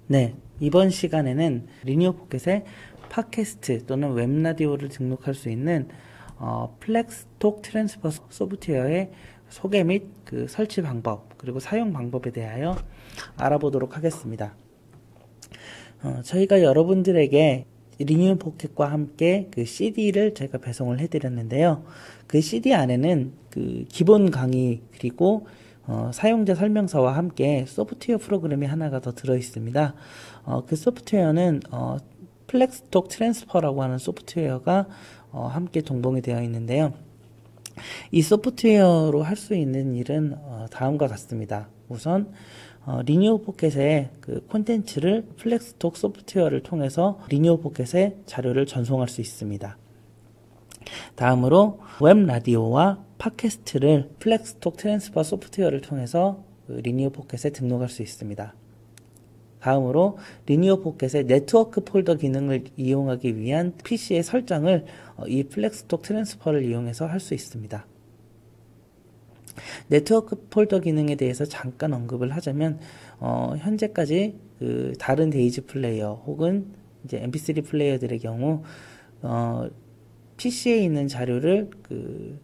네, 이번 시간에는 리니어 포켓에 팟캐스트 또는 웹라디오를 등록할 수 있는 플렉스톡 트랜스퍼 소프트웨어의 소개 및 그 설치 방법 그리고 사용 방법에 대하여 알아보도록 하겠습니다. 저희가 여러분들에게 리니어 포켓과 함께 그 CD를 제가 배송을 해드렸는데요. 그 CD 안에는 그 기본 강의 그리고 사용자 설명서와 함께 소프트웨어 프로그램이 하나가 더 들어 있습니다. 그 소프트웨어는 플렉스톡 트랜스퍼라고 하는 소프트웨어가 함께 동봉이 되어 있는데요. 이 소프트웨어로 할 수 있는 일은 다음과 같습니다. 우선 리니어 포켓의 그 콘텐츠를 플렉스톡 소프트웨어를 통해서 리니어 포켓에 자료를 전송할 수 있습니다. 다음으로 웹 라디오와 팟캐스트를 플렉스톡 트랜스퍼 소프트웨어를 통해서 리니어 포켓에 등록할 수 있습니다. 다음으로 리니어 포켓의 네트워크 폴더 기능을 이용하기 위한 PC의 설정을 이 플렉스톡 트랜스퍼를 이용해서 할 수 있습니다. 네트워크 폴더 기능에 대해서 잠깐 언급을 하자면 현재까지 그 다른 데이지 플레이어 혹은 이제 MP3 플레이어들의 경우 PC에 있는 자료를 그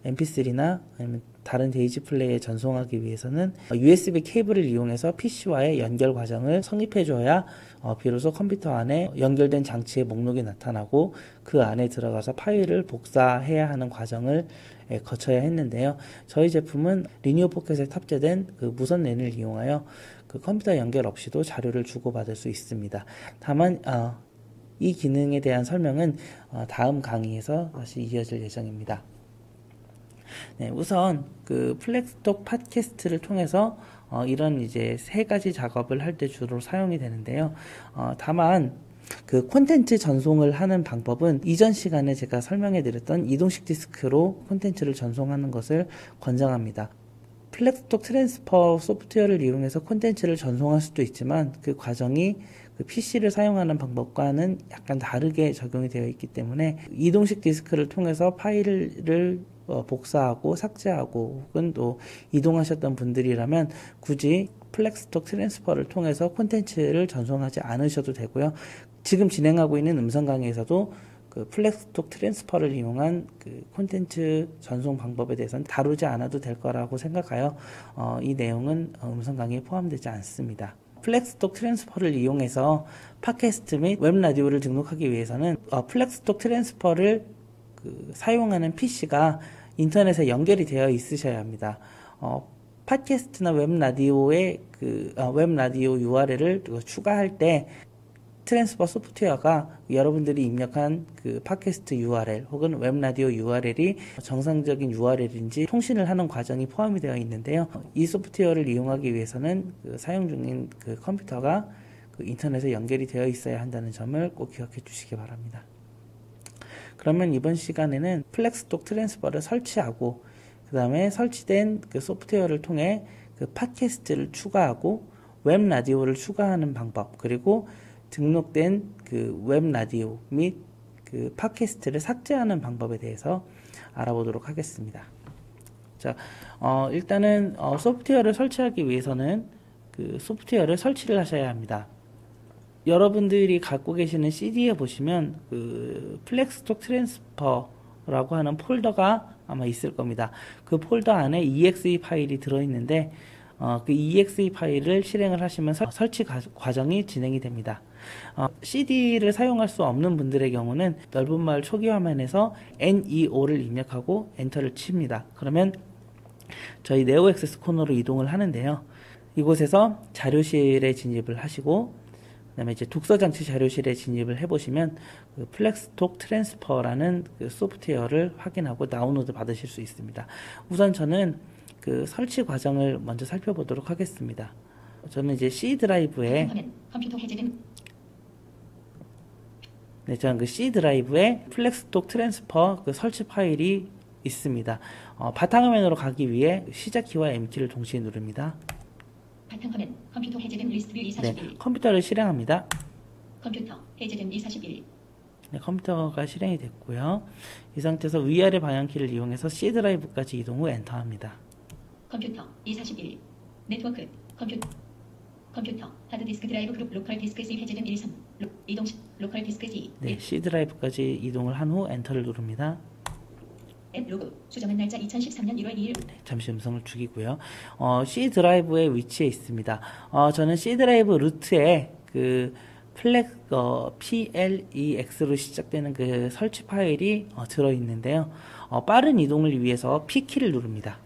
MP3나 아니면 다른 데이지 플레이어에 전송하기 위해서는 USB 케이블을 이용해서 PC와의 연결 과정을 성립해줘야 비로소 컴퓨터 안에 연결된 장치의 목록이 나타나고 그 안에 들어가서 파일을 복사해야 하는 과정을 거쳐야 했는데요. 저희 제품은 리니어 포켓에 탑재된 그 무선 랜을 이용하여 그 컴퓨터 연결 없이도 자료를 주고받을 수 있습니다. 다만 이 기능에 대한 설명은 다음 강의에서 다시 이어질 예정입니다. 네, 우선 그 플렉스톡 팟캐스트를 통해서 이런 이제 세 가지 작업을 할 때 주로 사용이 되는데요. 다만 그 콘텐츠 전송을 하는 방법은 이전 시간에 제가 설명해 드렸던 이동식 디스크로 콘텐츠를 전송하는 것을 권장합니다. 플렉스톡 트랜스퍼 소프트웨어를 이용해서 콘텐츠를 전송할 수도 있지만 그 과정이 그 PC를 사용하는 방법과는 약간 다르게 적용이 되어 있기 때문에 이동식 디스크를 통해서 파일을 복사하고 삭제하고 혹은 또 이동하셨던 분들이라면 굳이 플렉스톡 트랜스퍼를 통해서 콘텐츠를 전송하지 않으셔도 되고요. 지금 진행하고 있는 음성 강의에서도 그 플렉스톡 트랜스퍼를 이용한 그 콘텐츠 전송 방법에 대해서는 다루지 않아도 될 거라고 생각하여 이 내용은 음성 강의에 포함되지 않습니다. 플렉스톡 트랜스퍼를 이용해서 팟캐스트 및 웹라디오를 등록하기 위해서는 플렉스톡 트랜스퍼를 그 사용하는 PC가 인터넷에 연결이 되어 있으셔야 합니다. 팟캐스트나 웹라디오의 그 웹라디오 URL을 추가할 때 트랜스퍼 소프트웨어가 여러분들이 입력한 그 팟캐스트 URL 혹은 웹라디오 URL이 정상적인 URL인지 통신을 하는 과정이 포함이 되어 있는데요. 이 소프트웨어를 이용하기 위해서는 그 사용 중인 그 컴퓨터가 그 인터넷에 연결이 되어 있어야 한다는 점을 꼭 기억해 주시기 바랍니다. 그러면 이번 시간에는 플렉스톡 트랜스퍼를 설치하고 그 다음에 설치된 그 소프트웨어를 통해 그 팟캐스트를 추가하고 웹라디오를 추가하는 방법 그리고 등록된 그 웹라디오 및 그 팟캐스트를 삭제하는 방법에 대해서 알아보도록 하겠습니다. 자, 일단은 소프트웨어를 설치하기 위해서는 그 소프트웨어를 설치를 하셔야 합니다. 여러분들이 갖고 계시는 CD에 보시면 그 플렉스톡 트랜스퍼라고 하는 폴더가 아마 있을 겁니다. 그 폴더 안에 exe 파일이 들어있는데 그 exe 파일을 실행을 하시면 설치 과정이 진행이 됩니다. CD를 사용할 수 없는 분들의 경우는 넓은 마을 초기 화면에서 NEO를 입력하고 엔터를 칩니다. 그러면 저희 네오 액세스 코너로 이동을 하는데요. 이곳에서 자료실에 진입을 하시고 그 다음에 이제 독서장치 자료실에 진입을 해보시면 그 플렉스톡 트랜스퍼라는 그 소프트웨어를 확인하고 다운로드 받으실 수 있습니다. 우선 저는 그 설치 과정을 먼저 살펴보도록 하겠습니다. 저는 이제 C 드라이브에 저는 그 C 드라이브에 플렉스톡 트랜스퍼 그 설치 파일이 있습니다. 바탕화면으로 가기 위해 시작키와 M키를 동시에 누릅니다. 바탕화면 컴퓨터 해제된 리스트뷰 241. 네, 컴퓨터를 실행합니다. 컴퓨터 해제된 241. 네, 컴퓨터가 실행이 됐고요. 이 상태에서 위아래 방향키를 이용해서 C 드라이브까지 이동 후 엔터합니다. 컴퓨터 241. 네트워크 컴퓨터 하드디스크 드라이브 그룹 로컬 디스크 C 해제된 1, 3 이동 로컬 디스크 C 네, C 드라이브까지 이동을 한 후 엔터를 누릅니다. 앱 로그 수정한 날짜 2013년 1월 2일 네, 잠시 음성을 죽이고요. C 드라이브의 위치에 있습니다. 저는 C 드라이브 루트에 그 PLEX로 시작되는 그 설치 파일이 들어있는데요. 빠른 이동을 위해서 P키를 누릅니다.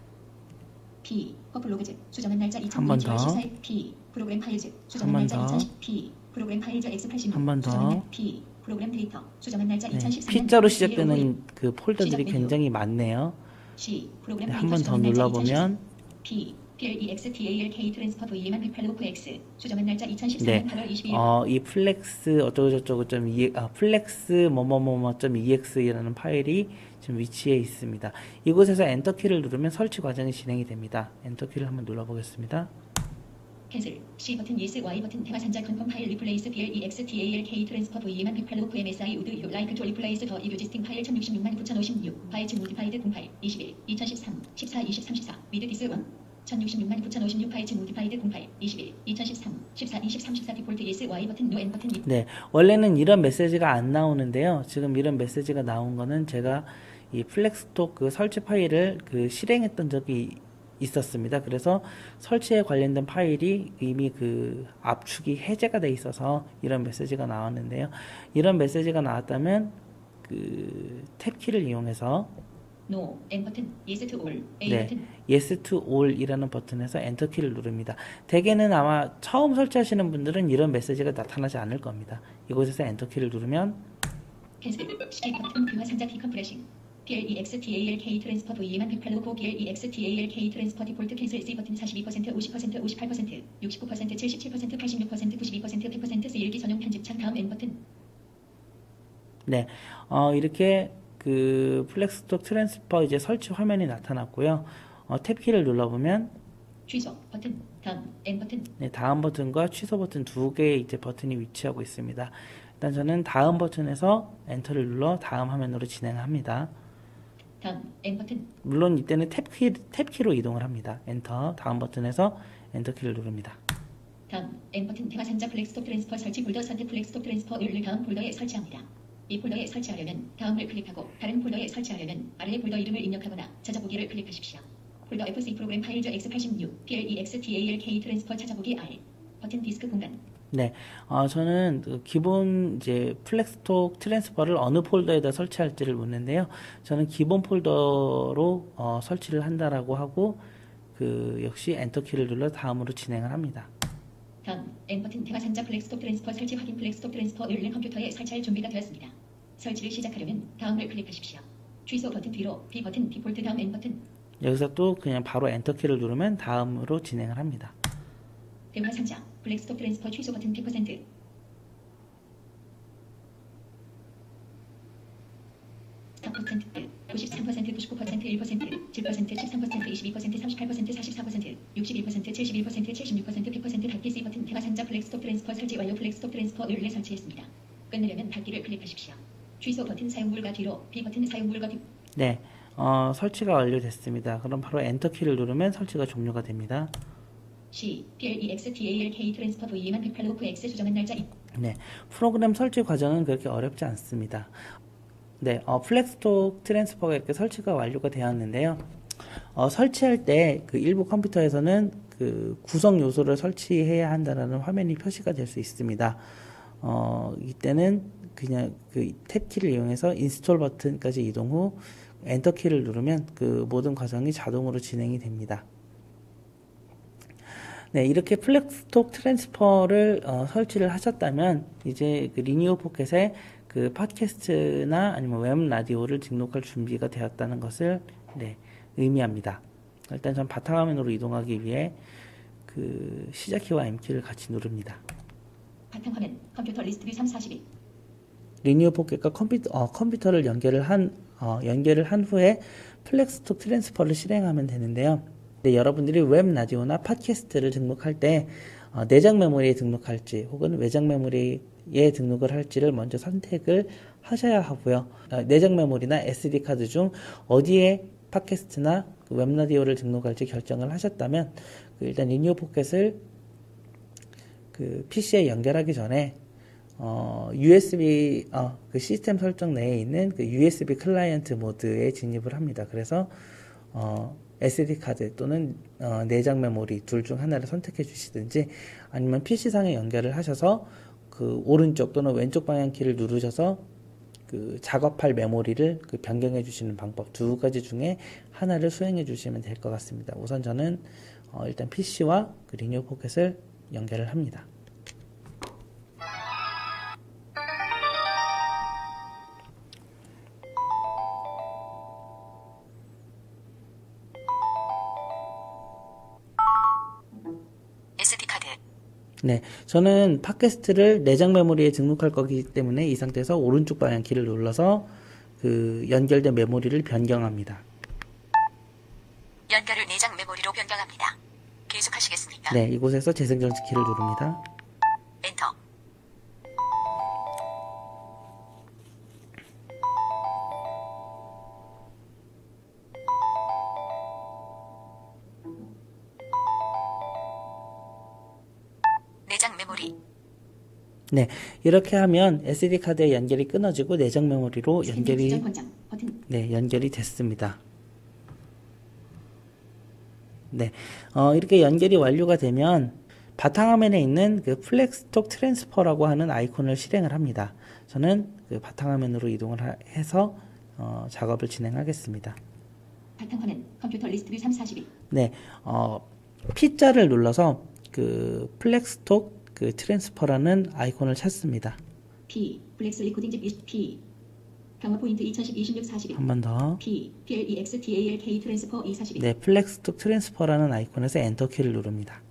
P 퍼플 로그즈 수정한 날짜 한번 2002년 더. 14일 P 프로그램 파일즈 수정한 한번 날짜 더. 2010 P 프로그램 파일즈 X86 한번 더. 수정한 날 P 프로그램 데이터 수정한 날짜 네, 2013년 P자로 1월 시작되는 그 폴더들이 시작 메뉴. 굉장히 많네요. C 프로그램 네, 데이터 한번 더 수정한 날짜 눌러보면 2013 P PLEXTALK 트랜스퍼 V만 108.5X 수정한 날짜 2013년 네, 8월 22일 이 플렉스 어쩌고저쩌고 플렉스 뭐뭐뭐뭐.ex이라는 파일이 지금 위치해 있습니다. 이곳에서 엔터키를 누르면 설치 과정이 진행이 됩니다. 엔터키를 한번 눌러보겠습니다. 캔슬 C 버튼 yes Y 버튼 대화 산자 컨펌 파일 리플레이스 PLEXTALK 트랜스퍼 V만 108.5 MSI 우드 유 라이크 투 리플레이스 더 이뷰지스팅 파일 1066만 9056 파이츠 모디파이드 08 21 2013 14 23 14 위드 디스 1 1066만 9056 파이츠 모디파이드 08 21 2013 14 23 14 디폴트 yes Y 버튼 노 N 버튼 네, 원래는 이런 메시지가 안 나오는데요. 지금 이런 메시지가 나온 거는 제가 이 플렉스톡 그 설치 파일을 그 실행했던 적이 있었습니다. 그래서 설치에 관련된 파일이 이미 그 압축이 해제가 돼 있어서 이런 메시지가 나왔는데요. 이런 메시지가 나왔다면 그 탭키를 이용해서 노 N 버튼 yes to all A 네, 버튼 yes to all이라는 버튼에서 엔터키를 누릅니다. 대개는 아마 처음 설치하시는 분들은 이런 메시지가 나타나지 않을 겁니다. 이곳에서 엔터키를 누르면 캔슬 C 버튼 대화 산자 디컴프레싱 PLEXTALK 트랜스퍼 V만 108.5 PLEXTALK 트랜스퍼 디폴트 캔슬 C 버튼 42% 50% 58% 69% 77% 86% 92% 100% C1기 전용 편집창 다음 N 버튼 네, 이렇게 그 플렉스톡 트랜스퍼 이제 설치 화면이 나타났고요. 탭키를 눌러보면 취소 버튼 다음 N 버튼 네, 다음 버튼과 취소 버튼 두 개의 이제 버튼이 위치하고 있습니다. 일단 저는 다음 버튼에서 엔터를 눌러 다음 화면으로 진행합니다. 다음 N 버튼 물론 이때는 탭키로 이동을 합니다. 엔터, 다음 버튼에서 엔터키를 누릅니다. 다음 N 버튼 대화 산자 플렉스톡 트랜스퍼 설치 폴더 선택 플렉스톡 트랜스퍼를 다음 폴더에 설치합니다. 이 폴더에 설치하려면 다음을 클릭하고 다른 폴더에 설치하려면 아래의 폴더 이름을 입력하거나 찾아보기를 클릭하십시오. 폴더 FC 프로그램 파일즈 X86 PLEXTALK 트랜스퍼 찾아보기 R 버튼 디스크 공간 네, 저는 그 기본 이제 플렉스톡 트랜스퍼를 어느 폴더에다 설치할지를 묻는데요. 저는 기본 폴더로 설치를 한다라고 하고 그 역시 엔터키를 눌러 다음으로 진행을 합니다. 다음 N 버튼 대화 산자 플렉스톡 트랜스퍼 설치 확인 플렉스톡 트랜스퍼 을는 컴퓨터에 설치할 준비가 되었습니다. 설치를 시작하려면 다음을 클릭하십시오. 취소 버튼 뒤로 B 버튼 디폴트 다음 N 버튼 여기서 또 그냥 바로 엔터키를 누르면 다음으로 진행을 합니다. 대화 산자 플렉스톡 트랜스퍼 취소 버튼 100% 4%, 93%, 99%, 1%, 7%, 13%, 22%, 38%, 44%, 61%, 71%, 76%, 100% 닫기 C 버튼 대화 산자 플렉스톡 트랜스퍼 설치 완료 플렉스톡 트랜스퍼 을을 설치했습니다. 끝내려면 닫기를 클릭하십시오. 취소 버튼 사용물과 뒤로 B 버튼 사용물과 뒤 네, 설치가 완료됐습니다. 그럼 바로 엔터키를 누르면 설치가 종료가 됩니다. C PLEXTALK 트랜스퍼 V만 108.5 X 수정한 날짜 네, 프로그램 설치 과정은 그렇게 어렵지 않습니다. 네, 플렉스톡 트랜스퍼가 이렇게 설치가 완료가 되었는데요. 설치할 때 그 일부 컴퓨터에서는 그 구성 요소를 설치해야 한다는 화면이 표시가 될 수 있습니다. 이때는 그냥 그 탭키를 이용해서 인스톨 버튼까지 이동 후 엔터키를 누르면 그 모든 과정이 자동으로 진행이 됩니다. 네, 이렇게 플렉스톡 트랜스퍼를 설치를 하셨다면 이제 그 리니어 포켓에 그 팟캐스트나 아니면 웹 라디오를 등록할 준비가 되었다는 것을 네, 의미합니다. 일단 전 바탕화면으로 이동하기 위해 그 시작키와 M키를 같이 누릅니다. 바탕화면 컴퓨터 리스트 뷰 342 리니어 포켓과 컴퓨터를 연결을 한 후에 플렉스톡 트랜스퍼를 실행하면 되는데요. 네, 여러분들이 웹 라디오나 팟캐스트를 등록할 때 내장 메모리에 등록할지 혹은 외장 메모리에 등록을 할지를 먼저 선택을 하셔야 하고요. 내장 메모리나 SD 카드 중 어디에 팟캐스트나 웹 라디오를 등록할지 결정을 하셨다면 일단 리니어 포켓을 그 PC에 연결하기 전에 USB 그 시스템 설정 내에 있는 그 USB 클라이언트 모드에 진입을 합니다. 그래서 SD 카드 또는 내장 메모리 둘 중 하나를 선택해 주시든지 아니면 PC상에 연결을 하셔서 그 오른쪽 또는 왼쪽 방향키를 누르셔서 그 작업할 메모리를 그 변경해 주시는 방법 두 가지 중에 하나를 수행해 주시면 될 것 같습니다. 우선 저는 일단 PC와 그 리뉴 포켓을 연결을 합니다. SD카드. 네, 저는 팟캐스트를 내장 메모리에 등록할 거기 때문에 이 상태에서 오른쪽 방향키를 눌러서 그 연결된 메모리를 변경합니다. 연결을 내장 메모리로 변경합니다. 계속하시겠습니까? 네, 이곳에서 재생정지 키를 누릅니다. 엔터. 내장 메모리. 네, 이렇게 하면 SD 카드의 연결이 끊어지고 내장 메모리로 연결이 연결이 됐습니다. 네, 이렇게 연결이 완료가 되면 바탕화면에 있는 그 플렉스톡 트랜스퍼라고 하는 아이콘을 실행을 합니다. 저는 그 바탕화면으로 이동을 해서 작업을 진행하겠습니다. 바탕화면 컴퓨터 리스트 뷰 342. 네, P자를 눌러서 그 플렉스톡 그 트랜스퍼라는 아이콘을 찾습니다. P 플렉스 리코딩 집 P 파워포인트 2010 42. 한 번 더. P PLEXTALK 트랜스퍼 242. 네, 플렉스톡 트랜스퍼라는 아이콘에서 엔터 키를 누릅니다.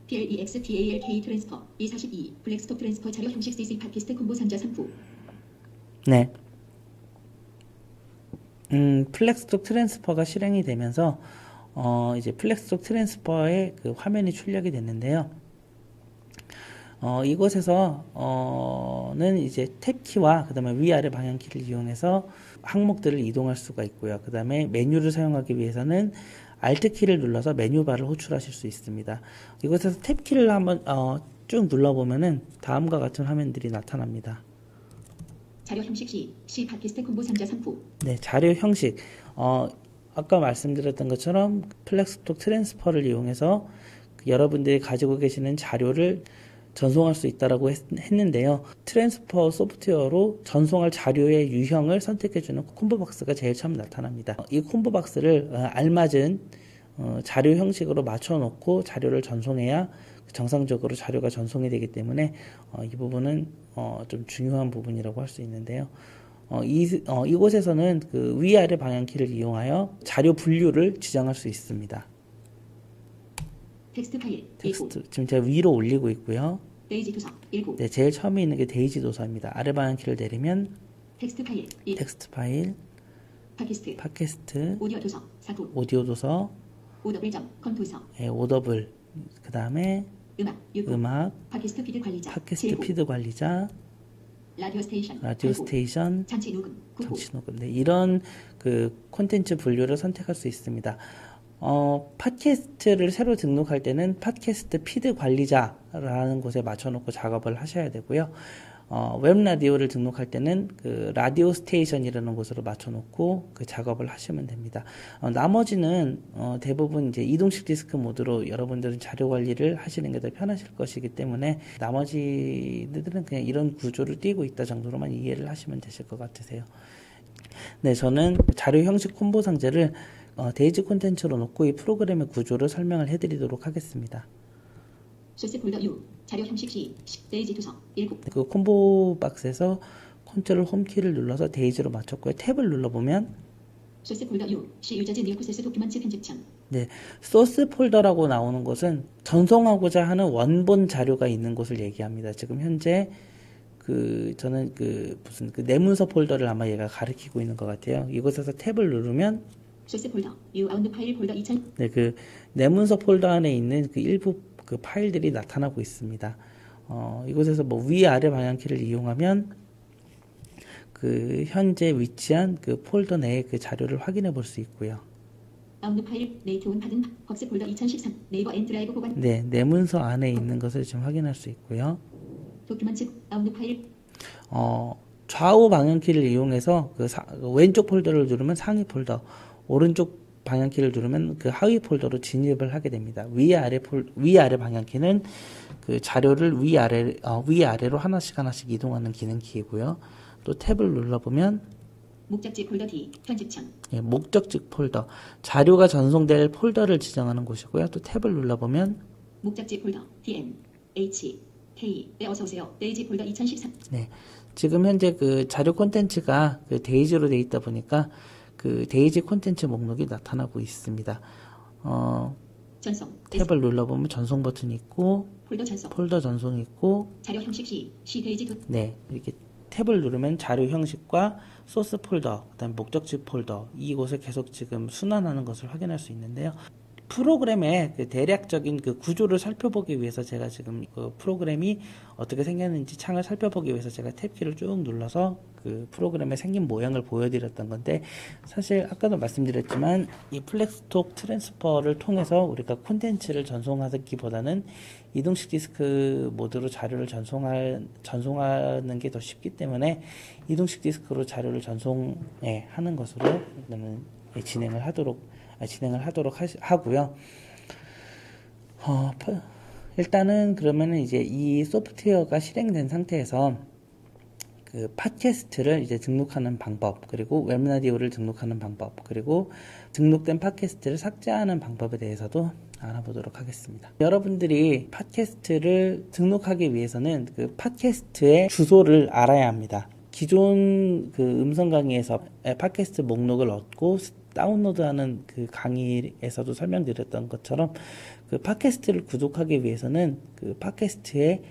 PLEXTALK 트랜스퍼 242. 플렉스톡 트랜스퍼 자료 형식 CC 팟캐스트 콤보 상자 3부. 네. 플렉스톡 트랜스퍼가 실행이 되면서 이제 플렉스톡 트랜스퍼의 그 화면이 출력이 됐는데요. 이곳에서는 이제 탭키와 그 다음에 위아래 방향키를 이용해서 항목들을 이동할 수가 있고요. 그 다음에 메뉴를 사용하기 위해서는 Alt키를 눌러서 메뉴바를 호출하실 수 있습니다. 이곳에서 탭키를 한번 쭉 눌러보면은 다음과 같은 화면들이 나타납니다. 자료 형식 C 팟캐스트 콤보 상자 3부. 네, 자료 형식. 아까 말씀드렸던 것처럼 플렉스톡 트랜스퍼를 이용해서 여러분들이 가지고 계시는 자료를 전송할 수 있다라고 했는데요. 트랜스퍼 소프트웨어로 전송할 자료의 유형을 선택해주는 콤보박스가 제일 처음 나타납니다. 이 콤보박스를 알맞은 자료 형식으로 맞춰놓고 자료를 전송해야 정상적으로 자료가 전송이 되기 때문에 이 부분은 좀 중요한 부분이라고 할 수 있는데요. 이곳에서는 그 위아래 방향키를 이용하여 자료 분류를 지정할 수 있습니다. 텍스트 파일 텍스트 지금 제가 위로 올리고 있고요. 데이지 도서 19. 네, 제일 처음에 있는 게 데이지 도서입니다. 아래 방향키를 내리면 텍스트 파일 텍스트 파일, 팟캐스트, 오디오 도서 4부. 오디오 도서, 오더블.com 도서. 네, 오더블, 그 다음에 음악, 팟캐스트 피드 관리자. 팟캐스트 피드 관리자, 라디오 스테이션, 장치 녹음. 네, 이런 그 콘텐츠 분류를 선택할 수 있습니다. 팟캐스트를 새로 등록할 때는 팟캐스트 피드 관리자라는 곳에 맞춰놓고 작업을 하셔야 되고요. 웹 라디오를 등록할 때는 그 라디오 스테이션이라는 곳으로 맞춰놓고 그 작업을 하시면 됩니다. 나머지는 대부분 이제 이동식 디스크 모드로 여러분들은 자료 관리를 하시는 게 더 편하실 것이기 때문에 나머지들은 그냥 이런 구조를 띄고 있다 정도로만 이해를 하시면 되실 것 같으세요. 네, 저는 자료 형식 콤보 상자를 데이지 콘텐츠로 놓고 이 프로그램의 구조를 설명을 해드리도록 하겠습니다. 소스 폴더 U 자료 형식 C 데이지 도서 19. 그 콤보 박스에서 컨트롤 홈키를 눌러서 데이지로 맞췄고요. 탭을 눌러보면 소스 폴더 U C 유저즈 뉴 프로세스 도큐먼트 편집창. 네, 소스 폴더라고 나오는 곳은 전송하고자 하는 원본 자료가 있는 곳을 얘기합니다. 지금 현재 저는 무슨 내문서 폴더를 아마 얘가 가리키고 있는 것 같아요. 이곳에서 탭을 누르면 소스 폴더 U 아웃 파일 폴더 2000. 네, 그 내문서 폴더 안에 있는 그 일부 그 파일들이 나타나고 있습니다. 이곳에서 뭐 위아래 방향키를 이용하면 그 현재 위치한 그 폴더 내의 그 자료를 확인해 볼 수 있고요. 아웃룩 파일 네이트 온 받은 벅스 폴더 2013 네이버 앤 드라이브 보관 네, 내 문서 안에 있는 것을 지금 확인할 수 있고요. 도큐먼트 아웃룩 파일 좌우 방향키를 이용해서 그 왼쪽 폴더를 누르면 상위 폴더, 오른쪽 방향키를 누르면 그 하위 폴더로 진입을 하게 됩니다. 위아래 방향키는 그 자료를 위아래로 하나씩 이동하는 기능 키이고요. 또 탭을 눌러보면 목적지 폴더 D 편집창 예, 목적지 폴더, 자료가 전송될 폴더를 지정하는 곳이고요. 또 탭을 눌러보면 목적지 폴더 DN H K 네, 어서 오세요. 데이지 폴더 2013 네, 지금 현재 그 자료 콘텐츠가 그 데이지로 되어 있다 보니까 그 데이지 콘텐츠 목록이 나타나고 있습니다. 전송 탭을 눌러보면 전송 버튼이 있고 폴더 전송이 있고 자료 형식 C 데이지 네, 이렇게 탭을 누르면 자료 형식과 소스 폴더, 그다음 목적지 폴더 이곳을 계속 지금 순환하는 것을 확인할 수 있는데요. 프로그램의 그 대략적인 그 구조를 살펴보기 위해서 제가 지금 그 프로그램이 어떻게 생겼는지 창을 살펴보기 위해서 제가 탭키를 쭉 눌러서 그 프로그램의 생긴 모양을 보여드렸던 건데, 사실 아까도 말씀드렸지만 이 플렉스톡 트랜스퍼를 통해서 우리가 콘텐츠를 전송하기보다는 이동식 디스크 모드로 자료를 전송하는 게 더 쉽기 때문에 이동식 디스크로 자료를 전송하는 것으로 진행을 하도록 하고요. 일단은 그러면은 이제 이 소프트웨어가 실행된 상태에서 그 팟캐스트를 이제 등록하는 방법, 그리고 웹라디오를 등록하는 방법, 그리고 등록된 팟캐스트를 삭제하는 방법에 대해서도 알아보도록 하겠습니다. 여러분들이 팟캐스트를 등록하기 위해서는 그 팟캐스트의 주소를 알아야 합니다. 기존 그 음성 강의에서 팟캐스트 목록을 얻고 다운로드하는 그 강의에서도 설명드렸던 것처럼 그 팟캐스트를 구독하기 위해서는 그 팟캐스트의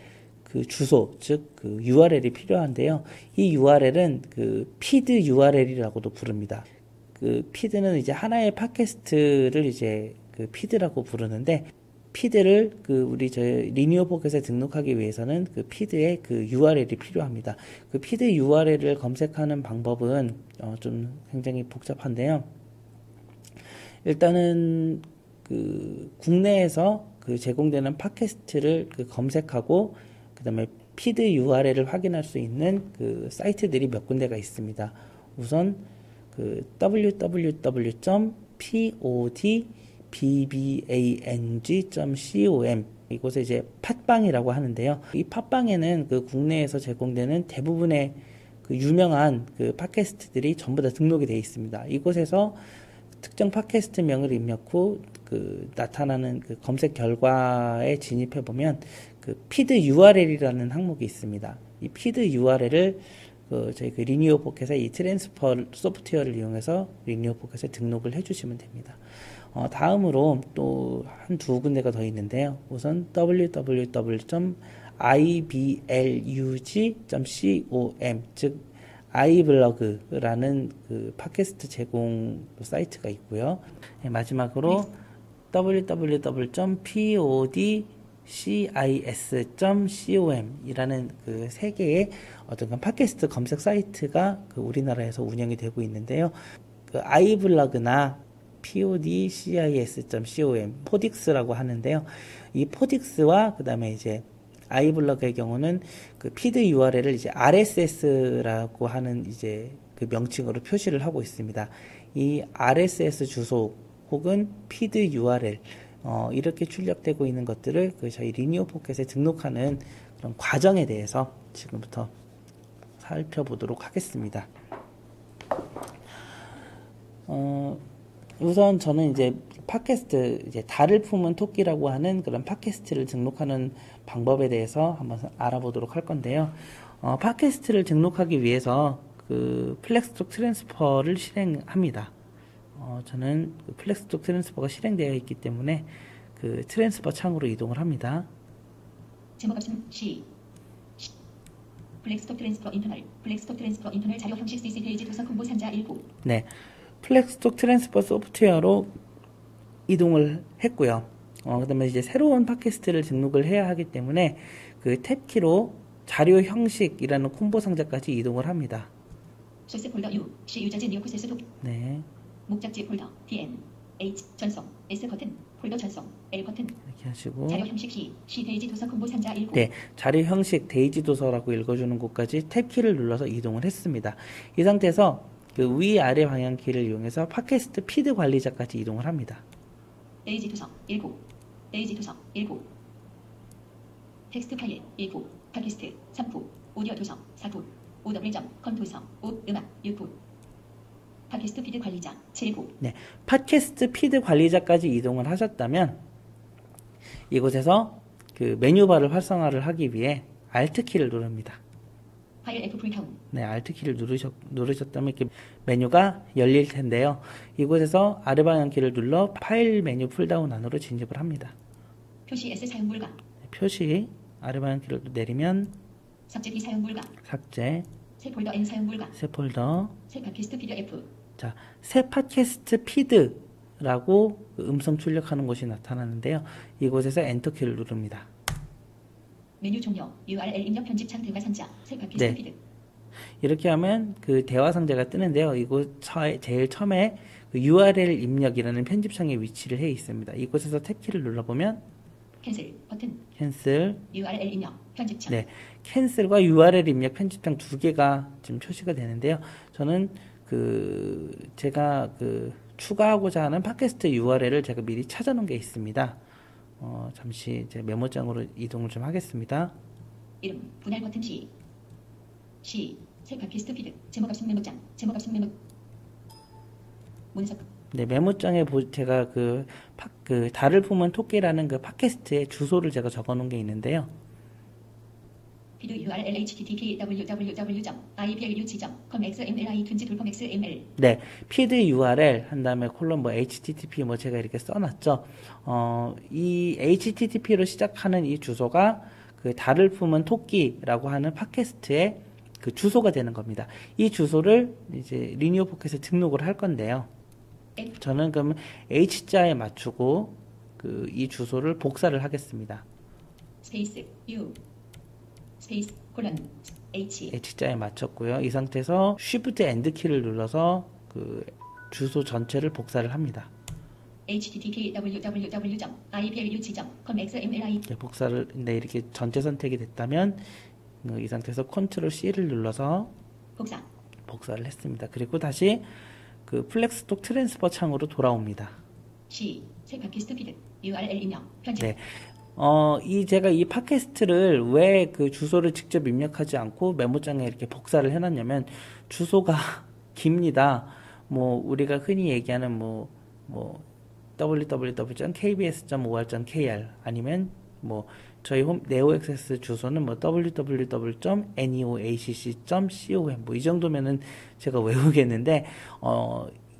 그 주소, 즉 그 URL이 필요한데요. 이 URL은 그 피드 URL이라고도 부릅니다. 그 피드는 이제 하나의 팟캐스트를 이제 그 피드라고 부르는데, 피드를 그 우리 리니어 포켓에 등록하기 위해서는 그 피드의 그 URL이 필요합니다. 그 피드 URL을 검색하는 방법은 좀 굉장히 복잡한데요. 일단은 그 국내에서 그 제공되는 팟캐스트를 그 검색하고 그다음에 피드 URL을 확인할 수 있는 그 사이트들이 몇 군데가 있습니다. 우선 그 www.podbbang.com 이곳에 이제 팟빵이라고 하는데요. 이 팟빵에는 그 국내에서 제공되는 대부분의 그 유명한 그 팟캐스트들이 전부 다 등록이 되어 있습니다. 이곳에서 특정 팟캐스트명을 입력 후 그 나타나는 그 검색 결과에 진입해 보면 그 피드 URL이라는 항목이 있습니다. 이 피드 URL을 저희 그 리니어 포켓의 이 트랜스퍼 소프트웨어를 이용해서 리니어 포켓에 등록을 해주시면 됩니다. 다음으로 또 한두 군데가 더 있는데요. 우선 www.iblug.com, 즉 i블로그라는 그 팟캐스트 제공 사이트가 있고요. 마지막으로 www.podcis.com 이라는 그 세 개의 어떤 팟캐스트 검색 사이트가 그 우리나라에서 운영이 되고 있는데요. 그 i블로그나 podcis.com, 포딕스라고 하는데요. 이 포딕스와 그 다음에 이제 i블로그의 경우는 그 피드 URL을 이제 RSS라고 하는 이제 그 명칭으로 표시를 하고 있습니다. 이 RSS 주소 혹은 피드 URL 이렇게 출력되고 있는 것들을 그 저희 리니어 포켓에 등록하는 그런 과정에 대해서 지금부터 살펴보도록 하겠습니다. 우선 저는 이제 팟캐스트, 이제 달을 품은 토끼라고 하는 그런 팟캐스트를 등록하는 방법에 대해서 한번 알아보도록 할 건데요. 팟캐스트를 등록하기 위해서 그 플렉스톡 트랜스퍼를 실행합니다. 저는 그 플렉스톡 트랜스퍼가 실행되어 있기 때문에 그 트랜스퍼 창으로 이동을 합니다. 제목 없음 C 플렉스톡 트랜스퍼 인터널 자료 형식 CC 페이지 도서 콤보 상자 19. 네, 플렉스톡 트랜스퍼 소프트웨어로 이동을 했고요. 그 다음에 이제 새로운 팟캐스트를 등록을 해야 하기 때문에 그 탭키로 자료 형식이라는 콤보 상자까지 이동을 합니다. 소스 폴더 U C 유자재 니오코세스 독 네. 목적지 폴더 DN H 전송 S 버튼 폴더 전송 L 버튼 이렇게 하시고 자료 형식 C 데이지 도서 콤보 상자 1구 네, 자료 형식 데이지 도서라고 읽어주는 곳까지 탭키를 눌러서 이동을 했습니다. 이 상태에서 그 위아래 방향키를 이용해서 팟캐스트 피드 관리자까지 이동을 합니다. 데이지 도서 1구 데이지 도서 1구 텍스트 파일 1구 팟캐스트 3구 오디오 도서 4구 OW.com 도서 5 음악 6구 팟캐스트 피드 관리자 7구 네, 팟캐스트 피드 관리자까지 이동을 하셨다면 이곳에서 그 메뉴바를 활성화를 하기 위해 Alt키를 누릅니다. 파일 F 풀타운 네, Alt키를 누르셨다면 이렇게 메뉴가 열릴 텐데요. 이곳에서 아래 방향키를 눌러 파일 메뉴 풀다운 안으로 진입을 합니다. 표시 S 사용 불가 네, 표시 아래 방향키를 내리면 삭제 B 사용 불가 삭제, 새 폴더 N 사용 불가 새 폴더, 새 팟캐스트 피드 F 자, 새 팟캐스트 피드라고 음성 출력하는 곳이 나타나는데요. 이곳에서 엔터키를 누릅니다. 메뉴 종료 URL 입력 편집창 대화 상자 새 팟캐스트 네. 피드 이렇게 하면 그 대화 상자가 뜨는데요. 이곳 제일 처음에 그 URL 입력이라는 편집창에 위치를 해 있습니다. 이곳에서 탭키를 눌러보면 캔슬 버튼 캔슬, URL 입력 편집창 네, 캔슬과 URL 입력 편집창 두 개가 지금 표시가 되는데요. 저는 제가 추가하고자 하는 팟캐스트 URL을 제가 미리 찾아놓은 게 있습니다. 잠시 제 메모장으로 이동을 좀 하겠습니다. 이름 분할 버튼 C 새 팟캐스트 피드 제목 없음 메모장 제목 없음 메모 문석 네, 메모장에 제가 달을 품은 토끼라는 그 팟캐스트의 주소를 제가 적어 놓은 게 있는데요. 피드 URL http www.iblu.com xmli xml 네, 피드 URL 한 다음에 콜론 http 제가 이렇게 써놨죠. 이 http로 시작하는 이 주소가 그 달을 품은 토끼라고 하는 팟캐스트의 그 주소가 되는 겁니다. 이 주소를 이제 리니어 포켓에 등록을 할 건데요. 저는 그럼 H자에 맞추고 이 주소를 복사를 하겠습니다. 스페이스 U 스페이스 콜론 H H자에 맞췄고요. 이 상태에서 Shift End 키를 눌러서 그 주소 전체를 복사를 합니다. http www.iblu.com xmli 복사를 이렇게 전체 선택이 됐다면 이 상태에서 Ctrl C를 눌러서 복사를 했습니다. 그리고 다시 그 플렉스톡 트랜스퍼 창으로 돌아옵니다. C 새 팟캐스트 피드 URL 입력 편집 네. 제가 이 팟캐스트를 왜 그 주소를 직접 입력하지 않고 메모장에 이렇게 복사를 해놨냐면 주소가 깁니다. 우리가 흔히 얘기하는 www.kbs.or.kr 아니면 저희 네오엑세스 주소는 www.neoacc.com 이 정도면은 제가 외우겠는데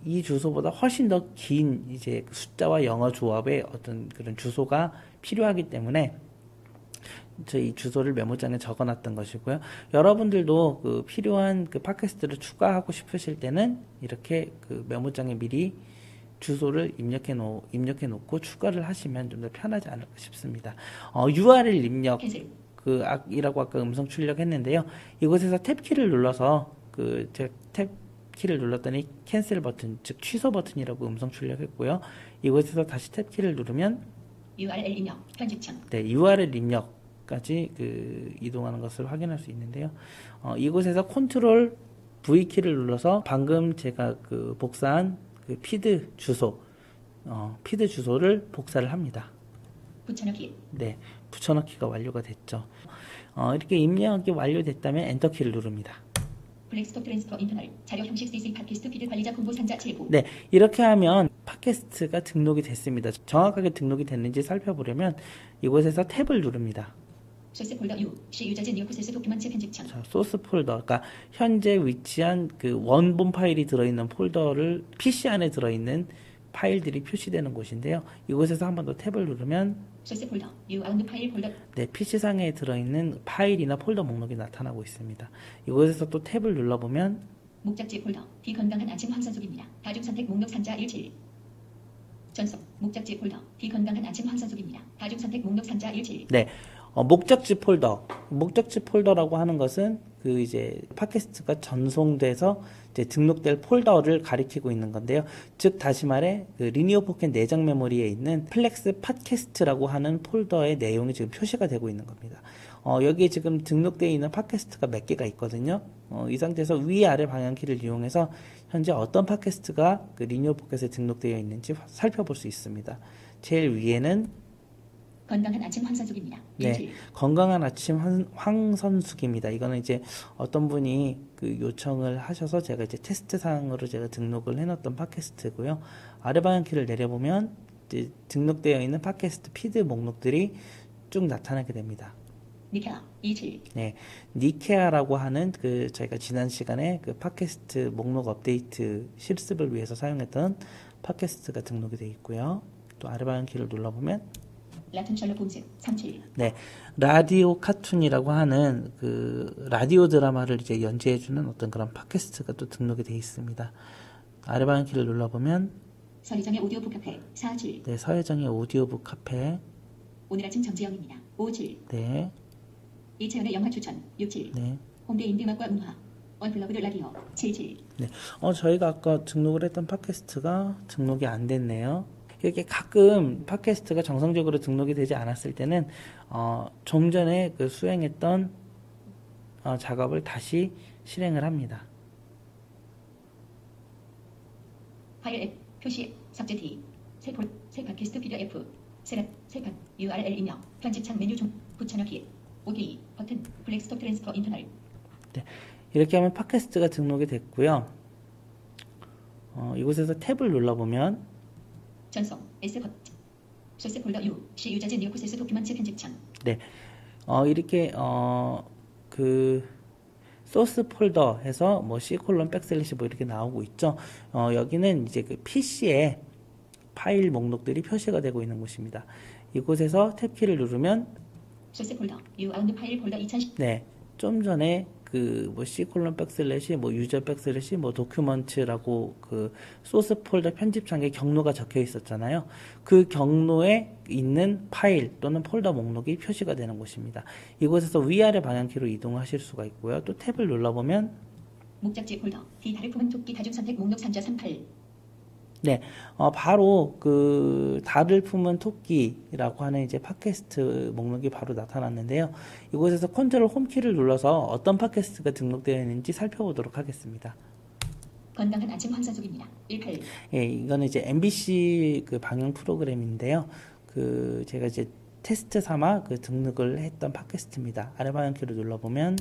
이 주소보다 훨씬 더 긴 이제 숫자와 영어 조합의 어떤 그런 주소가 필요하기 때문에 저희 주소를 메모장에 적어놨던 것이고요. 여러분들도 그 필요한 그 팟캐스트를 추가하고 싶으실 때는 이렇게 그 메모장에 미리 주소를 입력해 놓고 추가를 하시면 좀 더 편하지 않을까 싶습니다. URL 입력 이라고 아까 음성 출력했는데요. 이곳에서 탭키를 눌러서 제가 탭키를 눌렀더니 캔슬 버튼, 즉 취소 버튼이라고 음성 출력했고요. 이곳에서 다시 탭키를 누르면 URL 입력 편집창 네, URL 입력까지 이동하는 것을 확인할 수 있는데요. 이곳에서 컨트롤 V 키를 눌러서 방금 제가 복사한 피드 주소를 복사를 합니다. 붙여넣기 네, 붙여넣기가 완료가 됐죠. 이렇게 입력이 완료됐다면 엔터 키를 누릅니다. 플렉스톡 트랜스퍼 인터널 자료 형식 CC 팟캐스트 피드 관리자 공보 상자 7구 네, 이렇게 하면 팟캐스트가 등록이 됐습니다. 정확하게 등록이 됐는지 살펴보려면 이곳에서 탭을 누릅니다. 소스 폴더 U C 유저즈 뉴 프로세스 도큐먼트 편집창 자, 소스 폴더, 그러니까 현재 위치한 그 원본 파일이 들어있는 폴더를 PC 안에 들어있는 파일들이 표시되는 곳인데요. 이곳에서 한 번 더 탭을 누르면 소스 폴더 U 아웃 파일 폴더 네, PC상에 들어있는 파일이나 폴더 목록이 나타나고 있습니다. 이곳에서 또 탭을 눌러보면 목적지 폴더 비건강한 아침 황선숙입니다. 다중선택 목록 상자 17 전송 목적지 폴더 비건강한 아침 황선숙입니다. 다중선택 목록 상자 17 네, 목적지 폴더라고 하는 것은 그 이제 팟캐스트가 전송돼서 이제 등록될 폴더를 가리키고 있는 건데요. 즉 다시 말해 그 리니어 포켓 내장 메모리에 있는 플렉스 팟캐스트라고 하는 폴더의 내용이 지금 표시가 되고 있는 겁니다. 여기에 지금 등록되어 있는 팟캐스트가 몇 개가 있거든요. 이 상태에서 위아래 방향키를 이용해서 현재 어떤 팟캐스트가 그 리니어 포켓에 등록되어 있는지 살펴볼 수 있습니다. 제일 위에는 건강한 아침 황선숙입니다. 네, 건강한 아침 황선숙입니다. 이거는 이제 어떤 분이 그 요청을 하셔서 제가 이제 테스트 사항으로 제가 등록을 해놨던 팟캐스트고요. 아래 방향키를 내려보면 이제 등록되어 있는 팟캐스트 피드 목록들이 쭉 나타나게 됩니다. 니케아 27. 네, 니케아라고 하는 그 저희가 지난 시간에 그 팟캐스트 목록 업데이트 실습을 위해서 사용했던 팟캐스트가 등록이 되어 있고요. 또 아래 방향키를 눌러보면 라툰 셜록 홈즈 37. 네, 라디오 카툰이라고 하는 그 라디오 드라마를 이제 연재해주는 어떤 그런 팟캐스트가 또 등록이 되어 있습니다. 아래 방향키를 눌러보면 서희정의 오디오북 카페 47. 네, 서혜정의 오디오북 카페. 오늘 아침 정지영입니다. 57. 네, 이채연의 영화 추천 67. 네, 홍대 인디음악과 문화 언플러그드 라디오 77. 네. 저희가 아까 등록을 했던 팟캐스트가 등록이 안 됐네요. 이렇게 가끔 팟캐스트가 정상적으로 등록이 되지 않았을 때는 좀 전에 그 수행했던 작업을 다시 실행을 합니다. 파일 앱 표시 삭제 D 새 팟캐스트 PDF 새 URL 입력 편집창 메뉴 중 붙여넣기 오기 버튼 블랙스톱 트랜스퍼 인터널. 네, 이렇게 하면 팟캐스트가 등록이 됐고요. 이곳에서 탭을 눌러보면 전송 S 버튼 소스 폴더 U C 유자재 뉴 프로세스 도큐먼트 편집창. 네, 이렇게 그 소스 폴더에서 뭐 C 콜론 백슬래시 뭐 이렇게 나오고 있죠. 여기는 이제 그 PC에 파일 목록들이 표시가 되고 있는 곳입니다. 이곳에서 탭키를 누르면 소스 폴더 U 아웃 파일 폴더 2010. 네, 좀 전에 그 뭐 C 콜론 백슬래시 뭐 유저 백슬래시 뭐 도큐먼트라고 그 소스 폴더 편집창에 경로가 적혀 있었잖아요. 그 경로에 있는 파일 또는 폴더 목록이 표시가 되는 곳입니다. 이곳에서 위아래 방향키로 이동하실 수가 있고요. 또 탭을 눌러보면 목적지 폴더 D 달을 품은 토끼 다중 선택 목록 3자 38. 네, 바로 그 달을 품은 토끼라고 하는 이제 팟캐스트 목록이 바로 나타났는데요. 이곳에서 컨트롤 홈키를 눌러서 어떤 팟캐스트가 등록되어 있는지 살펴보도록 하겠습니다. 건강한 아침 황선숙입니다. 18. 예, 이거는 이제 MBC 그 방영 프로그램인데요. 그 제가 이제 테스트 삼아 그 등록을 했던 팟캐스트입니다. 아래 방향키를 눌러보면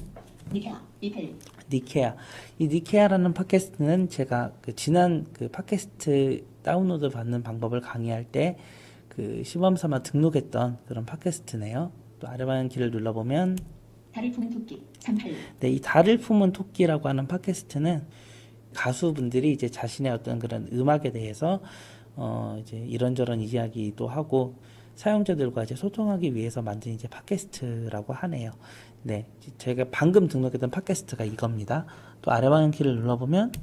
니케아 28. 니케아. 이 니케아라는 팟캐스트는 제가 그 지난 그 팟캐스트 다운로드 받는 방법을 강의할 때 그 시범 삼아 등록했던 그런 팟캐스트네요. 또 아래 방향키를 눌러보면 달을 품은 토끼 38. 네, 이 달을 품은 토끼라고 하는 팟캐스트는 가수분들이 이제 자신의 어떤 그런 음악에 대해서 이제 이런저런 이야기도 하고 사용자들과 이제 소통하기 위해서 만든 이제 팟캐스트라고 하네요. 네, 제가 방금 등록했던 팟캐스트가 이겁니다. 또 아래 방향키를 눌러보면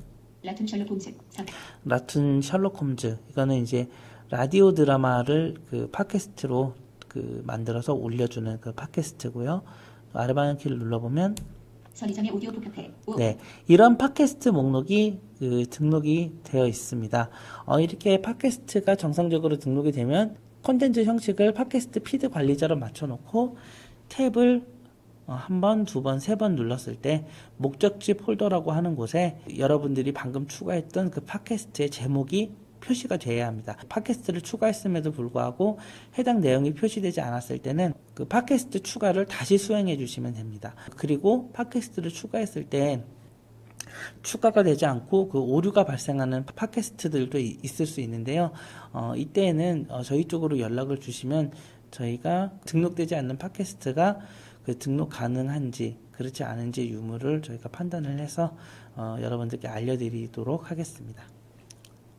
라툰 셜록 홈즈 3. 라툰 셜록 홈즈. 이거는 이제 라디오 드라마를 그 팟캐스트로 그 만들어서 올려주는 그 팟캐스트고요. 아래 방향키를 눌러보면 서희정의 오디오북 카페 5. 네, 이런 팟캐스트 목록이 그 등록이 되어 있습니다. 이렇게 팟캐스트가 정상적으로 등록이 되면 콘텐츠 형식을 팟캐스트 피드 관리자로 맞춰놓고 탭을 한 번, 두 번, 세 번 눌렀을 때 목적지 폴더라고 하는 곳에 여러분들이 방금 추가했던 그 팟캐스트의 제목이 표시가 돼야 합니다. 팟캐스트를 추가했음에도 불구하고 해당 내용이 표시되지 않았을 때는 그 팟캐스트 추가를 다시 수행해 주시면 됩니다. 그리고 팟캐스트를 추가했을 때 추가가 되지 않고 그 오류가 발생하는 팟캐스트들도 있을 수 있는데요. 이때에는 저희 쪽으로 연락을 주시면 저희가 등록되지 않는 팟캐스트가 그 등록 가능한지 그렇지 않은지 유무를 저희가 판단을 해서 여러분들께 알려드리도록 하겠습니다.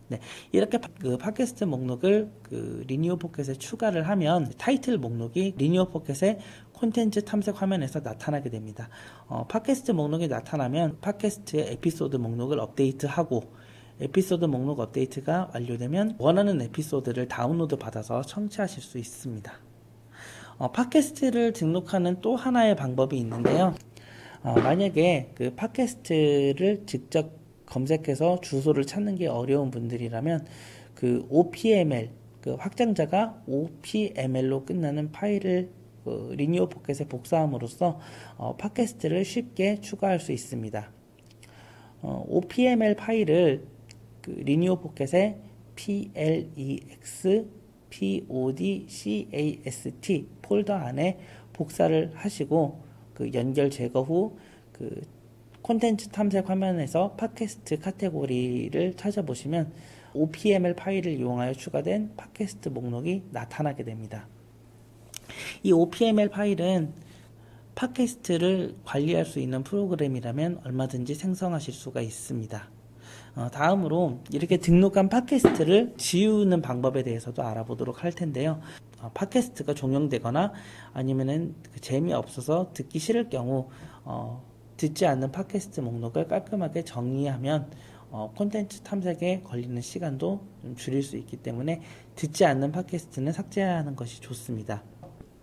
네, 이렇게 그 팟캐스트 목록을 그 리니어 포켓에 추가를 하면 타이틀 목록이 리니어 포켓의 콘텐츠 탐색 화면에서 나타나게 됩니다. 팟캐스트 목록이 나타나면 팟캐스트의 에피소드 목록을 업데이트하고 에피소드 목록 업데이트가 완료되면 원하는 에피소드를 다운로드 받아서 청취하실 수 있습니다. 팟캐스트를 등록하는 또 하나의 방법이 있는데요. 만약에 그 팟캐스트를 직접 검색해서 주소를 찾는 게 어려운 분들이라면 그 OPML, 그 확장자가 OPML로 끝나는 파일을 리니어 포켓에 복사함으로써 팟캐스트를 쉽게 추가할 수 있습니다. OPML 파일을 그 리니어 포켓에 PLEXPODCAST 폴더 안에 복사를 하시고 그 연결 제거 후 그 콘텐츠 탐색 화면에서 팟캐스트 카테고리를 찾아보시면 OPML 파일을 이용하여 추가된 팟캐스트 목록이 나타나게 됩니다. 이 OPML 파일은 팟캐스트를 관리할 수 있는 프로그램이라면 얼마든지 생성하실 수가 있습니다. 다음으로 이렇게 등록한 팟캐스트를 지우는 방법에 대해서도 알아보도록 할 텐데요. 팟캐스트가 종영되거나 아니면은 재미없어서 듣기 싫을 경우 듣지 않는 팟캐스트 목록을 깔끔하게 정리하면 콘텐츠 탐색에 걸리는 시간도 좀 줄일 수 있기 때문에 듣지 않는 팟캐스트는 삭제하는 것이 좋습니다.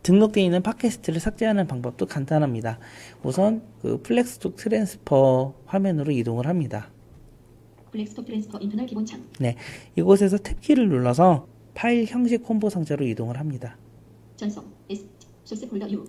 등록되어 있는 팟캐스트를 삭제하는 방법도 간단합니다. 우선 그 플렉스톡 트랜스퍼 화면으로 이동을 합니다. 플렉스톡 트랜스퍼 인터널 기본창. 네, 이곳에서 탭키를 눌러서 파일 형식 콤보 상자로 이동을 합니다. 전송 S 소스 폴더 U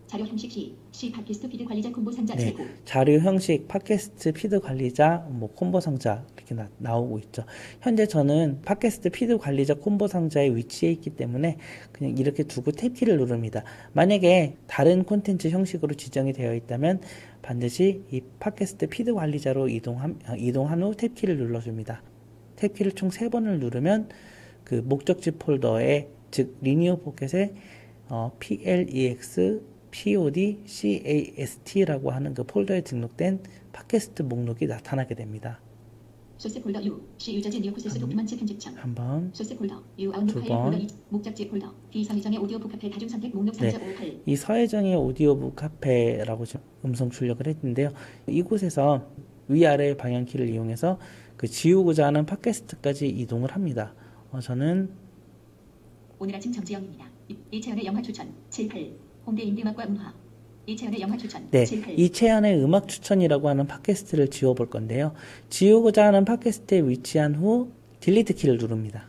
자료 형식 C 팟캐스트 피드 관리자 콤보 상자 네, 제고. 자료 형식 팟캐스트 피드 관리자 콤보 상자 이렇게 나오고 있죠. 현재 저는 팟캐스트 피드 관리자 콤보 상자에 위치해 있기 때문에 그냥 이렇게 두고 탭키를 누릅니다. 만약에 다른 콘텐츠 형식으로 지정이 되어 있다면 반드시 이 팟캐스트 피드 관리자로 이동한 후 탭키를 눌러줍니다. 탭키를 총 3번을 누르면 그 목적지 폴더에 즉 리니어 포켓에 PLEXPODCAST라고 하는 그 폴더에 등록된 팟캐스트 목록이 나타나게 됩니다. 소스 폴더 U C 유저지 뉴 프로세스 도큐먼트 편집창. 한번, 소스 폴더 U 아웃룩 파일 폴더 2 목적지 폴더 D 서희정의 오디오북 카페 다중 선택 목록 상자 58. 이 서혜정의 오디오북 카페라고 지금 음성 출력을 했는데요. 이곳에서 위아래 방향키를 이용해서 그 지우고자 하는 팟캐스트까지 이동을 합니다. 저는 오늘 아침 정지영입니다. 이채연의 영화 추천 78 홍대 인디음악과 음화. 이채연의 영화 추천 네, 78. 이채연의 음악 추천이라고 하는 팟캐스트를 지워볼 건데요. 지우고자 하는 팟캐스트에 위치한 후 딜리트 키를 누릅니다.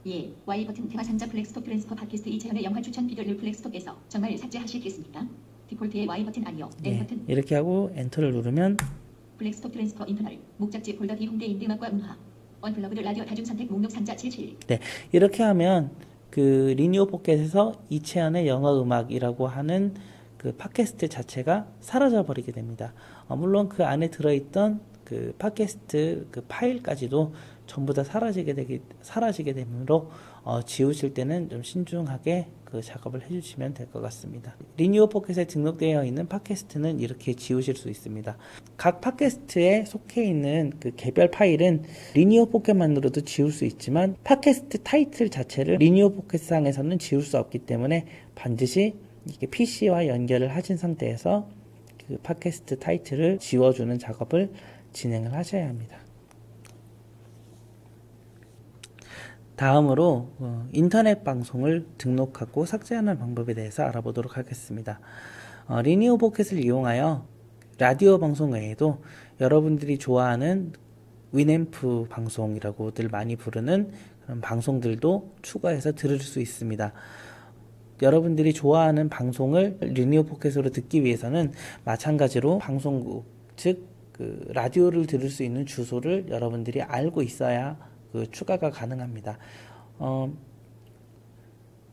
예, Y 버튼 대화 상자 플렉스톡 트랜스퍼 팟캐스트 이채연의 영화 추천 비디오를 플렉스톡에서 정말 삭제하시겠습니까? 디폴트의 Y 버튼 아니요. N 네, 버튼. 이렇게 하고 엔터를 누르면 플렉스톡 트랜스퍼 인터널 목적지 폴더 D 홍대 인디음악과 음화. 언플러그드 라디오 다중 선택 목록 상자 77. 네, 이렇게 하면 그 리니어 포켓에서 이채연의 영어 음악이라고 하는 그 팟캐스트 자체가 사라져 버리게 됩니다. 물론 그 안에 들어있던 그 팟캐스트 그 파일까지도 전부 다 사라지게 되므로 지우실 때는 좀 신중하게 그 작업을 해주시면 될 것 같습니다. 리니어 포켓에 등록되어 있는 팟캐스트는 이렇게 지우실 수 있습니다. 각 팟캐스트에 속해 있는 그 개별 파일은 리니어 포켓만으로도 지울 수 있지만 팟캐스트 타이틀 자체를 리니어 포켓상에서는 지울 수 없기 때문에 반드시 이렇게 PC와 연결을 하신 상태에서 그 팟캐스트 타이틀을 지워주는 작업을 진행을 하셔야 합니다. 다음으로 인터넷 방송을 등록하고 삭제하는 방법에 대해서 알아보도록 하겠습니다. 리니어 포켓을 이용하여 라디오 방송 외에도 여러분들이 좋아하는 위앰프 방송이라고들 많이 부르는 그런 방송들도 추가해서 들을 수 있습니다. 여러분들이 좋아하는 방송을 리니어 포켓으로 듣기 위해서는 마찬가지로 방송국, 즉 그 라디오를 들을 수 있는 주소를 여러분들이 알고 있어야 그 추가가 가능합니다.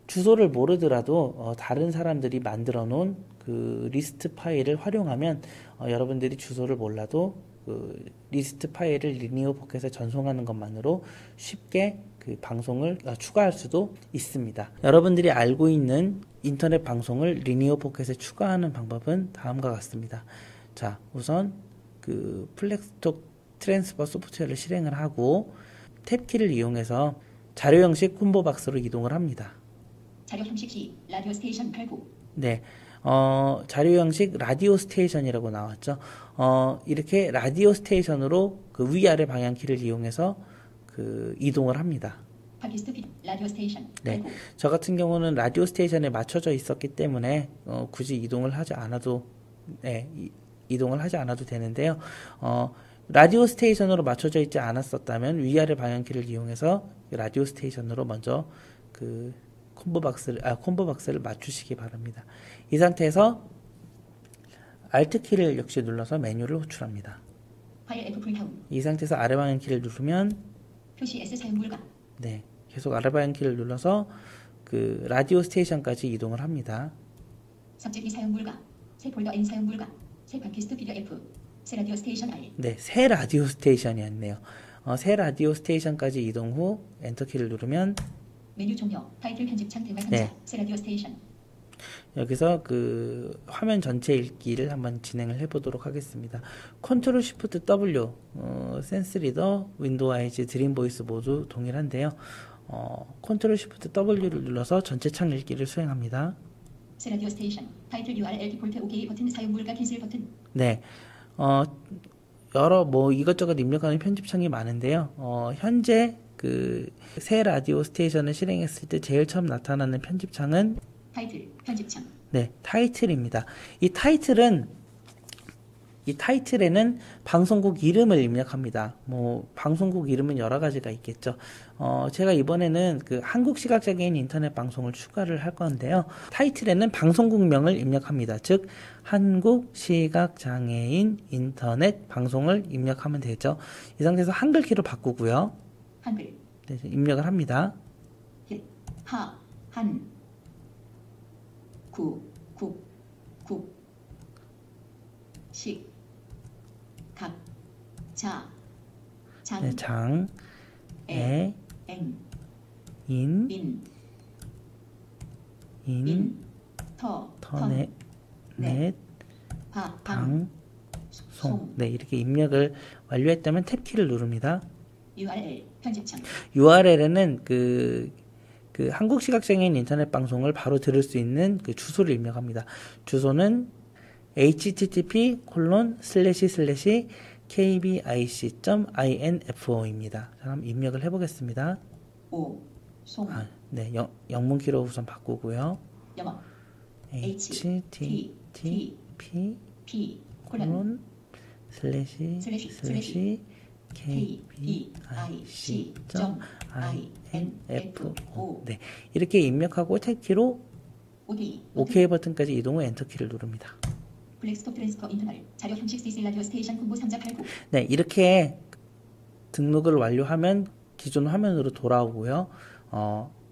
주소를 모르더라도 다른 사람들이 만들어 놓은 그 리스트 파일을 활용하면 여러분들이 주소를 몰라도 그 리스트 파일을 리니어 포켓에 전송하는 것만으로 쉽게 그 방송을 추가할 수도 있습니다. 여러분들이 알고 있는 인터넷 방송을 리니어 포켓에 추가하는 방법은 다음과 같습니다. 자, 우선 그 플렉스톡 트랜스퍼 소프트웨어를 실행을 하고 탭키를 이용해서 자료 형식 콤보 박스로 이동을 합니다. 자료 형식 C 라디오 스테이션 89. 네, 자료 형식 라디오 스테이션이라고 나왔죠. 이렇게 라디오 스테이션으로 그 위아래 방향키를 이용해서 그 이동을 합니다. 팟캐스트 피 라디오 스테이션. 네, 89. 저 같은 경우는 라디오 스테이션에 맞춰져 있었기 때문에 굳이 이동을 하지 않아도 네, 이동을 하지 않아도 되는데요. 라디오 스테이션으로 맞춰져 있지 않았었다면 위아래 방향키를 이용해서 라디오 스테이션으로 먼저 그 콤보 박스를 맞추시기 바랍니다. 이 상태에서 Alt 키를 역시 눌러서 메뉴를 호출합니다. 파일 F 풀다운. 이 상태에서 아래 방향키를 누르면 표시 S 사용 불가. 네, 계속 아래 방향키를 눌러서 그 라디오 스테이션까지 이동을 합니다. 삽입 사용 불가. 새 폴더 N 사용 불가. 새 팟캐스트 피드 F. 새 라디오 스테이션 R. 네, 새 라디오 스테이션이었네요. 새 라디오 스테이션까지 이동 후 엔터 키를 누르면 메뉴 종료. 타이틀 편집창 대화 상자. 네. 새 라디오 스테이션. 여기서 그 화면 전체 읽기를 한번 진행을 해보도록 하겠습니다. 컨트롤 쉬프트 W, 센스 리더, 윈도우 아이즈, 드림 보이스 모두 동일한데요. 컨트롤 쉬프트 W를 눌러서 전체 창 읽기를 수행합니다. 새 라디오 스테이션. 타이틀 URL 디폴트 OK 버튼 사용 불가 캔슬 버튼. 네, 여러 이것저것 입력하는 편집창이 많은데요. 현재 그 새 라디오 스테이션을 실행했을 때 제일 처음 나타나는 편집창은 타이틀 편집창. 네, 타이틀입니다. 이 타이틀에는 방송국 이름을 입력합니다. 방송국 이름은 여러 가지가 있겠죠. 제가 이번에는 그 한국시각장애인 인터넷 방송을 추가를 할 건데요. 타이틀에는 방송국명을 입력합니다. 즉, 한국시각장애인 인터넷 방송을 입력하면 되죠. 이 상태에서 한글키로 바꾸고요. 한글. 네, 입력을 합니다. 장, 에, 인, 넷, 방송. 네, 이렇게 입력을 완료했다면 탭키를 누릅니다. URL 편집창. URL에는 그 한국시각장애인 인터넷 방송을 바로 들을 수 있는 그 주소를 입력합니다. 주소는 http://kbic.info 입니다. 그럼 입력을 해보겠습니다. 네, 영문키로 우선 바꾸고요. 영어. http://kbic.info. 네, 이렇게 입력하고 탭키로 OK 버튼까지 이동 후 엔터키를 누릅니다. 블랙스톱 트랜스퍼 인터널 자료 형식 CC 라디오 스테이션 공보 상자 89. 네, 이렇게 등록을 완료하면 기존 화면으로 돌아오고요.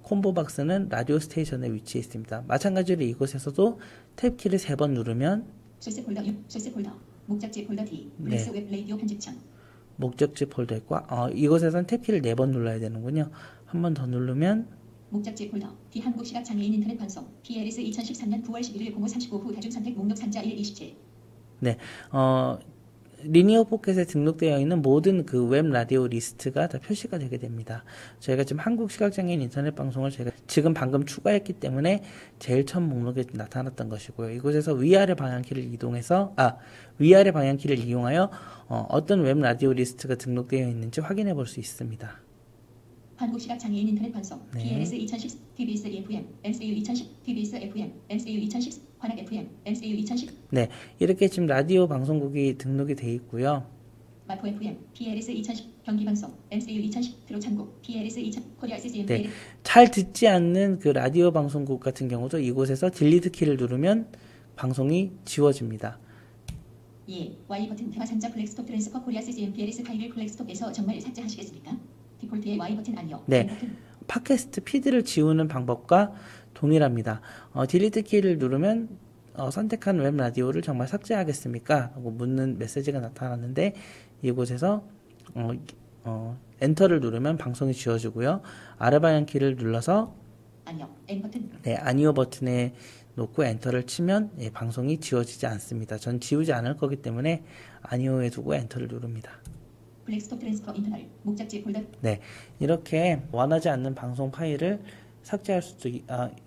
콤보 박스는 라디오 스테이션에 위치해 있습니다. 마찬가지로 이곳에서도 탭키를 3번 누르면 소스 폴더 6, 소스 폴더, 목적지 폴더 D, 블랙스 웹 라디오 편집창. 목적지 폴더 있고 이곳에서는 탭키를 4번 눌러야 되는군요. 한 번 더 누르면 목적지 폴더 D 한국시각장애인 인터넷 방송 PLS 2013년 9월 11일 05:35 후 다중선택 목록 산자 127. 네, 리니어 포켓에 등록되어 있는 모든 그 웹 라디오 리스트가 다 표시가 되게 됩니다. 저희가 지금 한국시각장애인 인터넷 방송을 제가 지금 방금 추가했기 때문에 제일 처음 목록에 나타났던 것이고요. 이곳에서 위아래 방향키를 이용하여 어떤 웹 라디오 리스트가 등록되어 있는지 확인해 볼 수 있습니다. 한국시각장애인 인터넷 방송 네. PLS 2010, TBS FM, MCU 2010, TBS FM, MCU 2010, 관악 FM, MCU 2010. 네, 이렇게 지금 라디오 방송국이 등록이 되어 있고요. 마포 FM, PLS 2010, 경기방송, MCU 2010, 트롯창국, PLS 2000, 코리아 CCM. 네, 잘 듣지 않는 그 라디오 방송국 같은 경우도 이곳에서 딜리트 키를 누르면 방송이 지워집니다. 예, Y 버튼 대화 상자 플렉스톱 트랜스퍼 코리아 CCM PLS 파일을 플렉스톱에서 정말 삭제하시겠습니까? 디폴트의 Y 버튼 아니요. 네, 팟캐스트 피드를 지우는 방법과 동일합니다. 딜리트 키를 누르면 선택한 웹 라디오를 정말 삭제하겠습니까? 하고 묻는 메시지가 나타났는데 이곳에서 엔터를 누르면 방송이 지워지고요. 아래 방향 키를 눌러서 아니요, N 버튼. 네, 아니요 버튼에 놓고 엔터를 치면 방송이 지워지지 않습니다. 전 지우지 않을 거기 때문에 아니요에 두고 엔터를 누릅니다. 블랙스톱 트랜스퍼 인터널 목적지 폴더. 네, 이렇게 원하지 않는 방송 파일을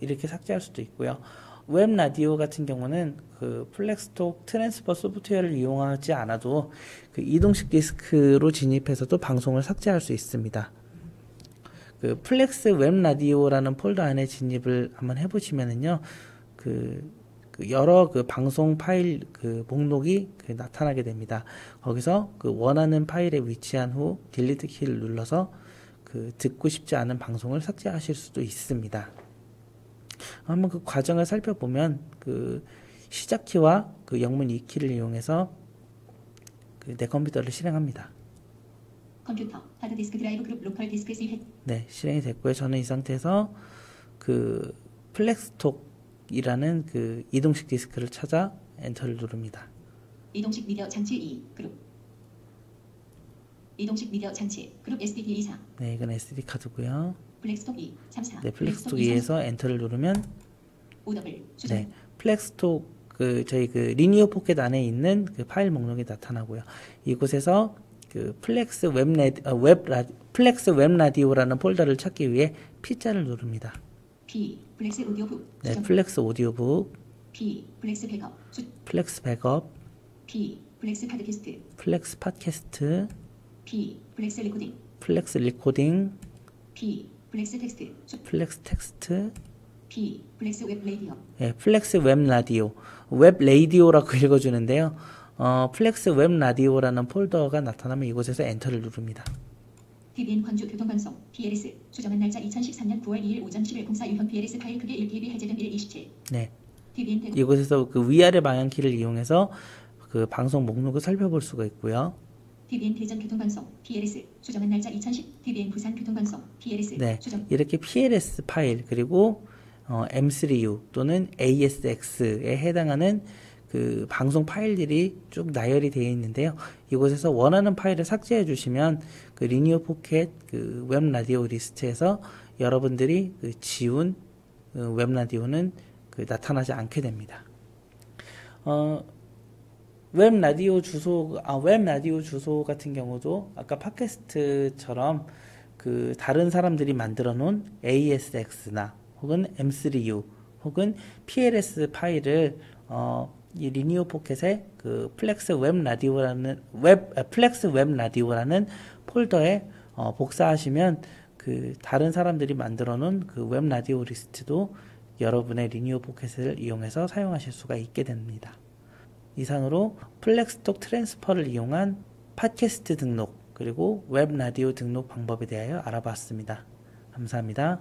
이렇게 삭제할 수도 있고요. 웹 라디오 같은 경우는 그 플렉스톡 트랜스퍼 소프트웨어를 이용하지 않아도 그 이동식 디스크로 진입해서도 방송을 삭제할 수 있습니다. 그 플렉스 웹 라디오라는 폴더 안에 진입을 한번 해보시면은요, 그 그 여러 그 방송 파일 그 목록이 그 나타나게 됩니다. 거기서 그 원하는 파일에 위치한 후 딜리트 키를 눌러서 그 듣고 싶지 않은 방송을 삭제하실 수도 있습니다. 한번 그 과정을 살펴보면 그 시작 키와 그 영문 2키를 이용해서 그 내 컴퓨터를 실행합니다. 컴퓨터, 하드디스크 드라이브 그룹 로컬 디스크 C 네, 실행이 됐고요. 저는 이 상태에서 그 플렉스톡이라는 그 이동식 디스크를 찾아 엔터를 누릅니다. 이동식 미디어 장치 2 그룹 이동식 미디어 장치 그룹 SDD 24 네, 이건 SD 카드고요. 플렉스톡 2 34 네, 플렉스톡 2에서 엔터를 누르면 OW 수정 네, 플렉스톡 그 저희 그 리니어 포켓 안에 있는 그 파일 목록이 나타나고요. 이곳에서 그 플렉스 웹 라디오라는 폴더를 찾기 위해 P자를 누릅니다. P 플렉스 오디오북 네, 수정 플렉스 오디오북, P 플렉스 백업 플렉스 백업, P 플렉스 팟캐스트 플렉스 팟캐스트, P 플렉스 레코딩 플렉스 리코딩, P 플렉스 텍스트 플렉스 텍스트, P 플렉스 웹 레이디오 네, 플렉스 웹 라디오, 웹 레이디오라고 읽어주는데요. 플렉스 웹 라디오라는 폴더가 나타나면 이곳에서 엔터를 누릅니다. TVN 광주 교통방송 PLS 수정한 날짜 2013년 9월 2일 오전 11:04 유형 PLS 파일 크기 1KB 해제된 1:27 네, TVN 대구 이곳에서 그 위아래 방향키를 이용해서 그 방송 목록을 살펴볼 수가 있고요. TVN 대전 교통방송 PLS 수정한 날짜 2010 TVN 부산 교통방송 PLS 네, 수정 이렇게 PLS 파일 그리고 M3U 또는 ASX에 해당하는 그 방송 파일들이 쭉 나열이 되어 있는데요. 이곳에서 원하는 파일을 삭제해 주시면 그 리니어 포켓 그 웹 라디오 리스트에서 여러분들이 그 지운 웹 라디오는 그 나타나지 않게 됩니다. 웹 라디오 주소 같은 경우도 아까 팟캐스트처럼 그 다른 사람들이 만들어 놓은 ASX나 혹은 M3U 혹은 PLS 파일을 이 리니어 포켓의 그 플렉스 웹 라디오라는 폴더에 복사하시면 그 다른 사람들이 만들어 놓은 그 웹 라디오 리스트도 여러분의 리니어 포켓을 이용해서 사용하실 수가 있게 됩니다. 이상으로 플렉스톡 트랜스퍼를 이용한 팟캐스트 등록 그리고 웹 라디오 등록 방법에 대하여 알아봤습니다. 감사합니다.